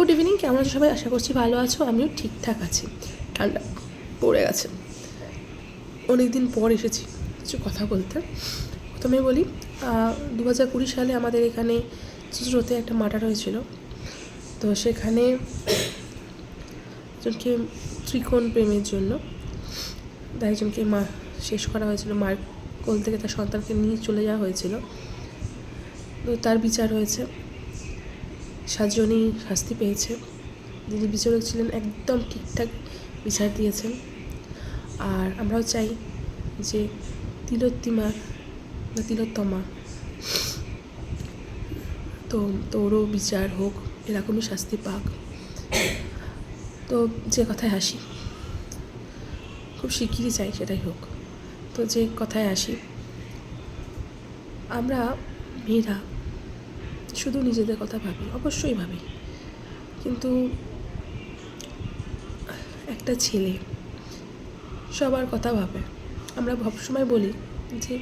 Good evening, কেমন আছো সবাই? আশা করছি ভালো আছো। আমিও ঠিকঠাক আছি। ঠান্ডা পড়ে গেছে, অনেক দিন পর এসেছি কিছু কথা বলতে। প্রথমে বলি, 2020 সালে আমাদের এখানে চুচুড়োতে একটা মার্ডার হয়েছিল। তো সেখানে একজনকে ত্রিকোণ প্রেমের জন্য একজনকে শেষ করা হয়েছিল। মার কোল থেকে তার সন্তানকে নিয়ে চলে যাওয়া হয়েছিল। তো তার বিচার হয়েছে, 7 জনই শাস্তি পেয়েছে। যিনি বিচারক ছিলেন একদম ঠিকঠাক বিচার দিয়েছেন। আর আমরাও চাই যে তিলোত্তমা তোরও বিচার হোক, এরকমই শাস্তি পাক। তো যে কথায় আসি, খুব শিগগিরই চাই সেটাই হোক। তো যে কথায় আসি, আমরা মেয়েরা শুধু নিজেদের কথা ভাবি, অবশ্যই ভাবি, কিন্তু একটা ছেলে সবার কথা ভাবে। আমরা সবসময় বলি যে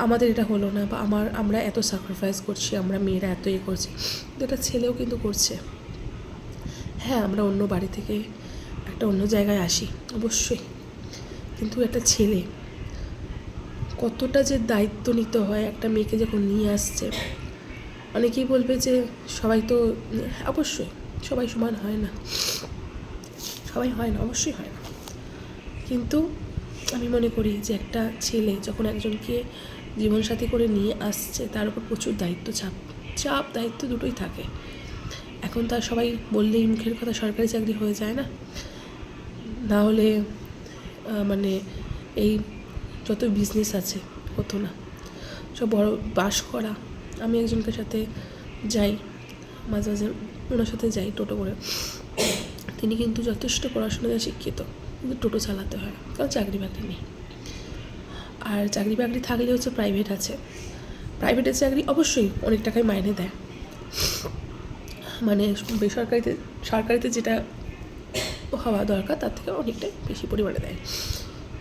আমাদের এটা হলো না, বা আমরা এত স্যাক্রিফাইস করছি, আমরা মেয়েরা এত করছি, কিন্তু একটা ছেলেও কিন্তু করছে। হ্যাঁ, আমরা অন্য বাড়ি থেকে একটা অন্য জায়গায় আসি অবশ্যই, কিন্তু একটা ছেলে কতটা যে দায়িত্ব নিতে হয় একটা মেয়েকে যখন নিয়ে আসছে। অনেকেই বলবে যে সবাই তো, অবশ্যই সবাই সমান হয় না, অবশ্যই হয় না, কিন্তু আমি মনে করি যে একটা ছেলে যখন একজনকে জীবনসাথী করে নিয়ে আসছে, তার উপর প্রচুর দায়িত্ব, চাপ দায়িত্ব দুটোই থাকে। এখন তার সবাই বললেই মুখের কথা সরকারি চাকরি হয়ে যায় না, না হলে মানে এই যত বিজনেস আছে হতো না, সব বড় বাস করা। আমি একজনকে সাথে যাই, মাঝে মাঝে ওনার সাথে যাই টোটো করে। তিনি কিন্তু যথেষ্ট পড়াশোনায় শিক্ষিত, কিন্তু টোটো চালাতে হয়, কারণ চাকরি বাকরি নেই। আর চাকরি বাকরি থাকলে হচ্ছে প্রাইভেট আছে, প্রাইভেটের চাকরি অবশ্যই অনেক টাকায় মাইনে দেয়, মানে সরকারিতে যেটা হওয়া দরকার তার থেকে অনেকটাই বেশি পরিমাণে দেয়।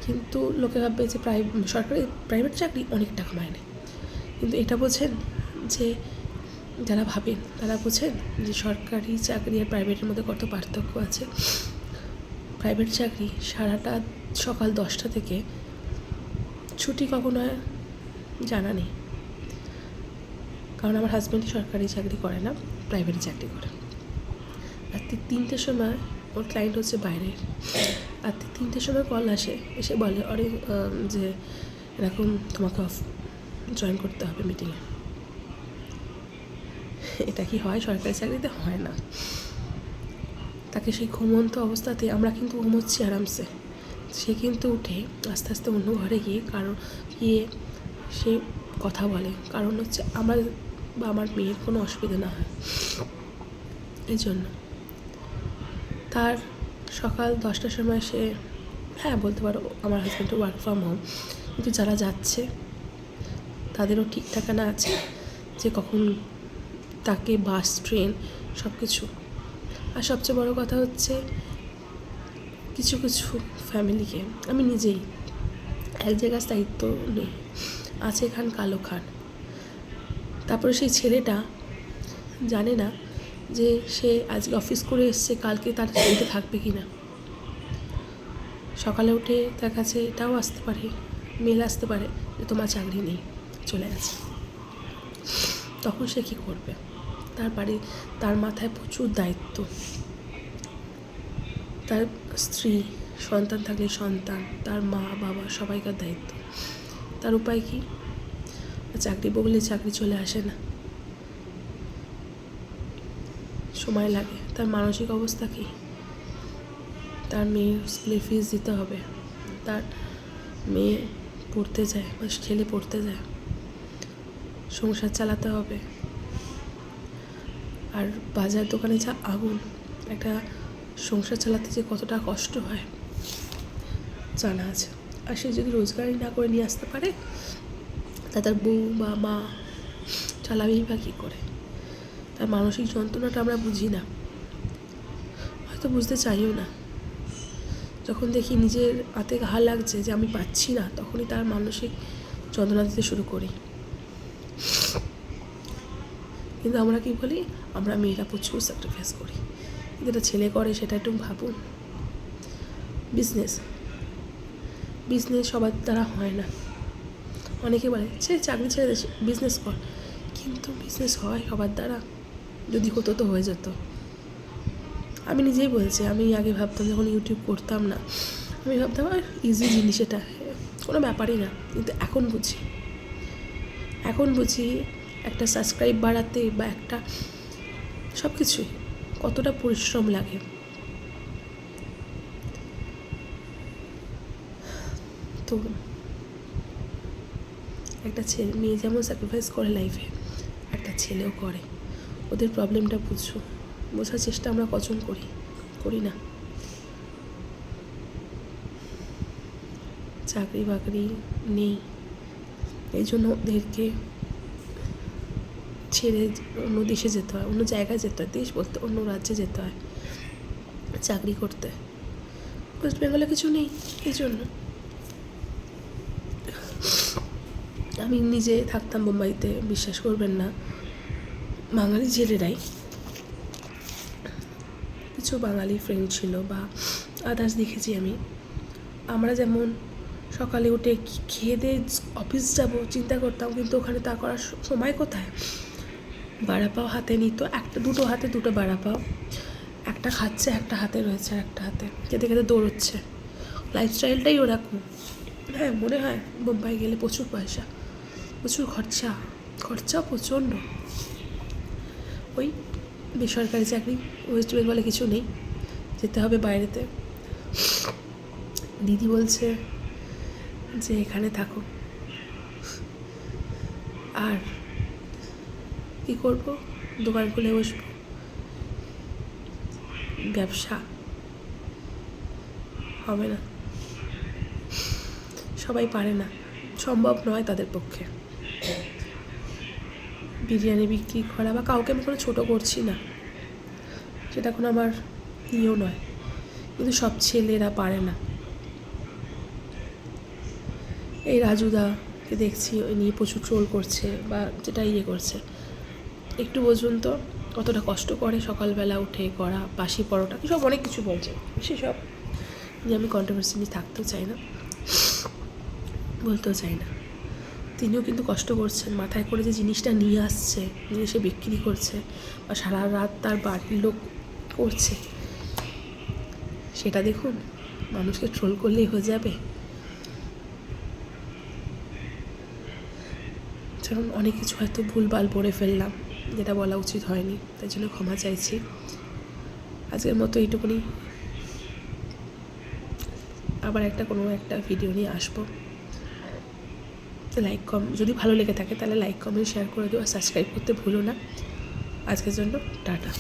কিন্তু লোকে ভাববে যে প্রাইভেট চাকরি অনেক টাকা মাইনে, কিন্তু এটা বোঝেন যে যারা ভাবেন তারা বোঝেন যে সরকারি চাকরি আর প্রাইভেটের মধ্যে কত পার্থক্য আছে। প্রাইভেট চাকরি সারাটা সকাল 10টা থেকে ছুটি কখনো জানা নেই, কারণ আমার হাজব্যান্ডই সরকারি চাকরি করে না, প্রাইভেটে চাকরি করে। রাত্রি 3টের সময় ওর ক্লায়েন্ট হচ্ছে বাইরের, রাত্রি 3টের সময় কল এসে বলে যে এরকম তোমাকে জয়েন করতে হবে মিটিংয়ে। এটা কি হয়? সরকারি চাকরিতে হয় না। তাকে সেই ঘুমন্ত অবস্থাতে, আমরা কিন্তু ঘুমোচ্ছি আরামসে, সে কিন্তু উঠে আস্তে আস্তে অন্য ঘরে গিয়ে সে কথা বলে, কারণ হচ্ছে আমার বা আমার মেয়ের কোনো অসুবিধা না হয়। এই জন্য তার সকাল 10টার সময় সে, হ্যাঁ বলতে পারো আমার হাজব্যান্ডও ওয়ার্ক ফ্রম হোম, কিন্তু যারা যাচ্ছে তাদেরও ঠিক ঠিকানা আছে যে কখন তাকে বাস, ট্রেন সব কিছু। আর সবচেয়ে বড় কথা হচ্ছে, কিছু কিছু ফ্যামিলিকে, আমি নিজেই এক জায়গায় দায়িত্ব নেই, আছে খান কালো খান, তারপরে সেই ছেলেটা জানে না যে সে আজকে অফিস করে এসছে, কালকে তার বাড়িতে থাকবে কি না। সকালে উঠে তার কাছে এটাও আসতে পারে, মেল আসতে পারে যে তোমার চাকরি নেই, চলে গেছে। তখন সে কী করবে? তার মাথায় প্রচুর দায়িত্ব, তার স্ত্রী, সন্তান থাকলে সন্তান, তার মা বাবা সবাইকার দায়িত্ব। তার উপায় কি? চাকরি বললে চাকরি চলে আসে না, সময় লাগে। তার মানসিক অবস্থা কি? তার মেয়ের স্কুলে ফিস দিতে হবে, তার মেয়ে পড়তে যায় বা ছেলে পড়তে যায়, সংসার চালাতে হবে। আর বাজার দোকানে যা আগুন, একটা সংসার চালাতে যে কতটা কষ্ট হয় জানা আছে। আর সে যদি রোজগারই না করে নিয়ে আসতে পারে, তার বউ বা মা চালাবেই বা কী করে? তার মানসিক যন্ত্রণাটা আমরা বুঝি না, হয়তো বুঝতে চাইও না। যখন দেখি নিজের হাতে ঘা লাগছে যে আমি পাচ্ছি না, তখনই তার মানসিক যন্ত্রণা দিতে শুরু করি। কিন্তু আমরা কি বলি, আমরা মেয়েরা প্রচুর স্যাক্রিফাইস করি। যেটা ছেলে করে সেটা একটু ভাবুন। বিজনেস সবার দ্বারা হয় না। অনেকে বলে চাকরি ছেড়ে বিজনেস কর, কিন্তু বিজনেস হয় সবার দ্বারা? যদি হতো তো হয়ে যেত। আমি নিজেই বলছি, আমি আগে ভাবতাম যখন ইউটিউব করতাম না, আমি ভাবতাম ইজি জিনিস, এটা কোনো ব্যাপারই না। কিন্তু এখন বুঝি একটা সাবস্ক্রাইব বাড়াতে বা একটা সব কিছুই কতটা পরিশ্রম লাগে। তো একটা মেয়ে যেমন স্যাক্রিফাইস করে লাইফে, একটা ছেলেও করে। ওদের প্রবলেমটা বোঝার চেষ্টা আমরা কজন করি না। চাকরি বাকরি নেই, এই জন্য ওদেরকে ছেড়ে অন্য দেশে যেতে হয়, অন্য জায়গায় যেতে হয়, দেশ বলতে অন্য রাজ্যে যেতে হয় চাকরি করতে। ওয়েস্ট বেঙ্গলে কিছু নেই, এই জন্য। আমি নিজে থাকতাম বোম্বাইতে, বিশ্বাস করবেন না, বাঙালি ছেলেরাই, কিছু বাঙালি ফ্রেন্ড ছিল বা আদার্স দেখেছি আমরা যেমন সকালে উঠে খেয়ে দিয়ে অফিস যাব চিন্তা করতাম, কিন্তু ওখানে তা করার সময় কোথায়? বাড়া পাও হাতে নিত, দুটো হাতে দুটো বাড়া পাও, একটা খাচ্ছে, একটা হাতে রয়েছে, আর একটা হাতে খেতে খেতে দৌড়চ্ছে। লাইফস্টাইলটাই ওরকম। হ্যাঁ, মনে হয় বোম্বাই গেলে প্রচুর পয়সা, প্রচুর খরচা প্রচণ্ড। ওই বেসরকারি চাকরি ওয়েস্ট বেঙ্গলে কিছু নেই, যেতে হবে বাইরেতে। দিদি বলছে যে এখানে থাকো, আর কী করবো, দোকান খুলে বসবো, ব্যবসা হবে না, সবাই পারে না, সম্ভব নয় তাদের পক্ষে। বিরিয়ানি বিক্রি করা বা কাউকে আমি কোনো ছোটো করছি না, সেটা কোনো আমার ইয়েও নয়, কিন্তু সব ছেলেরা পারে না। এই রাজুদাকে দেখছি, ওই নিয়ে প্রচুর ট্রোল করছে বা যেটা করছে, একটু বুঝুন তো কতটা কষ্ট করে সকালবেলা উঠে করা বাসি পরোটা, সব অনেক কিছু বলছে, সেসব যে আমি কন্ট্রোভার্সি নিয়ে থাকতেও চাই না, বলতেও চাই না। তিনিও কিন্তু কষ্ট করছেন, মাথায় করে যে জিনিসটা নিয়ে আসছে, নিয়ে এসে বিক্রি করছে বা সারা রাত তার বাড়ির লোক করছে, সেটা দেখুন। মানুষকে ট্রোল করলেই হয়ে যাবে? যেমন অনেক কিছু হয়তো ভুলভাল পড়ে ফেললাম, যেটা বলা উচিত হয়নি, তাই জন্য ক্ষমা চাইছি। আজকের মতো এইটুকুনি, আবার কোনো একটা ভিডিও নিয়ে আসবো। যদি ভালো লেগে থাকে তাহলে লাইক কমেন্ট শেয়ার করে দিও, আর সাবস্ক্রাইব করতে ভুলো না। আজকের জন্য টাটা।